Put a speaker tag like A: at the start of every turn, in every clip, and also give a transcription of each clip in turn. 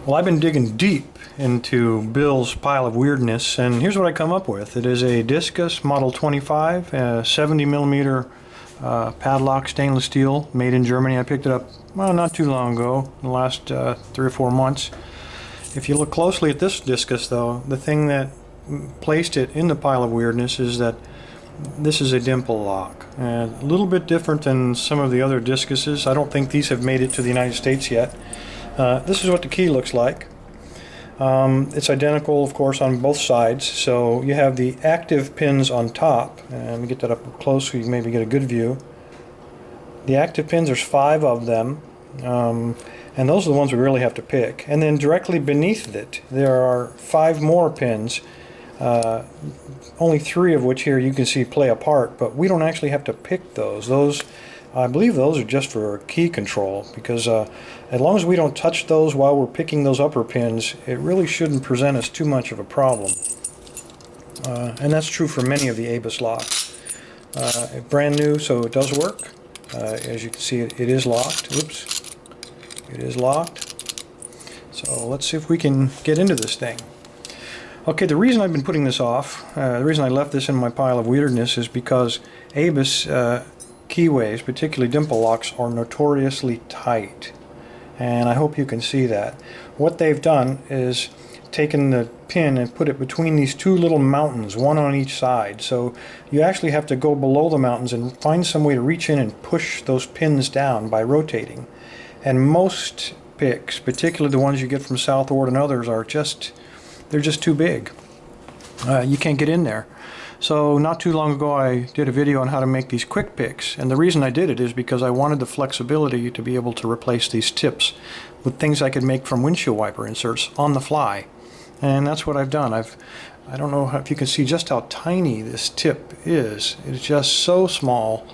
A: Well, I've been digging deep into Bill's pile of weirdness, and here's what I come up with. It is a Diskus Model 25, a 70 millimeter padlock, stainless steel, made in Germany. I picked it up, well, not too long ago, in the last 3 or 4 months. If you look closely at this discus, though, the thing that placed it in the pile of weirdness is that this is a dimple lock. A little bit different than some of the other discuses. I don't think these have made it to the United States yet. This is what the key looks like. It's identical, of course, on both sides. So you have the active pins on top. And let me get that up close so you can maybe get a good view. The active pins, there's 5 of them. And those are the ones we really have to pick. And then directly beneath it, there are 5 more pins. Only 3 of which here you can see play a part, but we don't actually have to pick those. I believe those are just for key control, because as long as we don't touch those while we're picking those upper pins, it really shouldn't present us too much of a problem. And that's true for many of the ABUS locks. Brand new, so it does work. As you can see, it is locked. Oops. It is locked. So let's see if we can get into this thing. Okay, the reason I've been putting this off, the reason I left this in my pile of weirdness is because ABUS keyways, particularly dimple locks, are notoriously tight. And I hope you can see that. What they've done is taken the pin and put it between these 2 little mountains, one on each side. So you actually have to go below the mountains and find some way to reach in and push those pins down by rotating. And most picks, particularly the ones you get from Southward and others, they're just too big. You can't get in there. So not too long ago I did a video on how to make these quick picks, and the reason I did it is because I wanted the flexibility to be able to replace these tips with things I could make from windshield wiper inserts on the fly. And that's what I've done. I don't know if you can see just how tiny this tip is. It's just so small,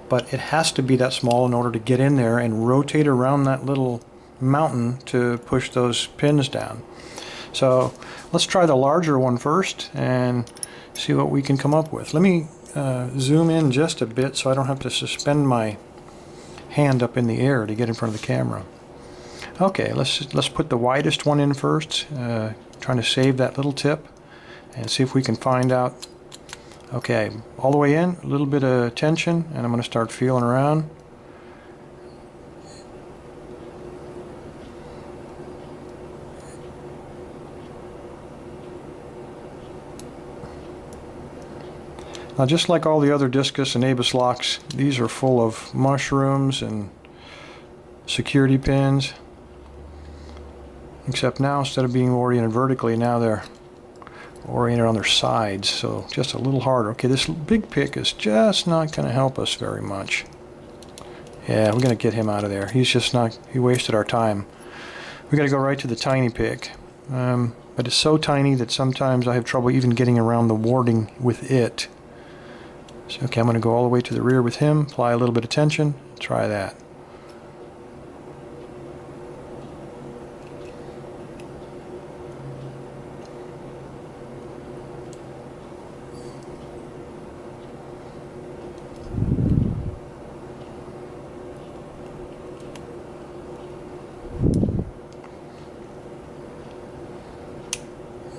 A: but it has to be that small in order to get in there and rotate around that little mountain to push those pins down. So let's try the larger one first and see what we can come up with. Let me zoom in just a bit so I don't have to suspend my hand up in the air to get in front of the camera. Okay, let's put the widest one in first, trying to save that little tip and see if we can find out. Okay, all the way in, a little bit of tension, and I'm going to start feeling around. Now, just like all the other discus and ABUS locks, these are full of mushrooms and security pins. Except now, instead of being oriented vertically, now they're oriented on their sides, so just a little harder. Okay, this big pick is just not going to help us very much. Yeah, we're going to get him out of there. He's just not, he wasted our time. We got to go right to the tiny pick. But it's so tiny that sometimes I have trouble even getting around the warding with it. So, okay, I'm going to go all the way to the rear with him, apply a little bit of tension, try that.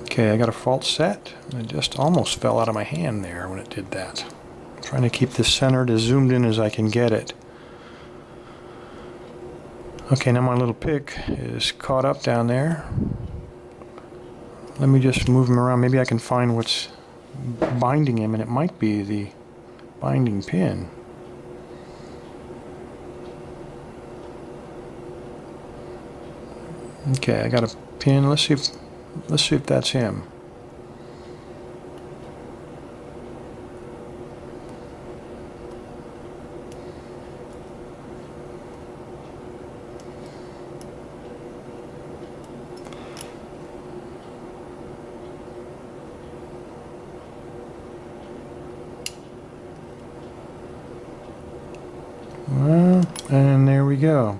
A: Okay, I got a false set. It just almost fell out of my hand there when it did that. Trying to keep this centered as zoomed in as I can get it. Okay, now my little pick is caught up down there. Let me just move him around. Maybe I can find what's binding him, and it might be the binding pin. Okay, I got a pin. Let's see if that's him. Well, and there we go.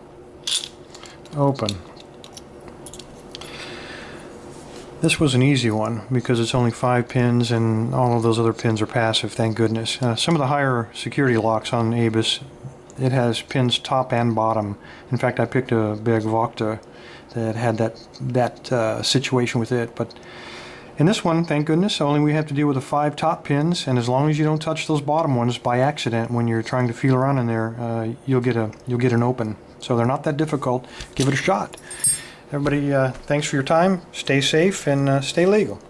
A: Open. This was an easy one because it's only 5 pins and all of those other pins are passive, thank goodness. Some of the higher security locks on ABUS it has pins top and bottom. In fact, I picked a big Vokta that had that situation with it. But in this one, thank goodness, only we have to deal with the 5 top pins, and as long as you don't touch those bottom ones by accident when you're trying to feel around in there, you'll get an open. So they're not that difficult. Give it a shot. Everybody, thanks for your time. Stay safe and stay legal.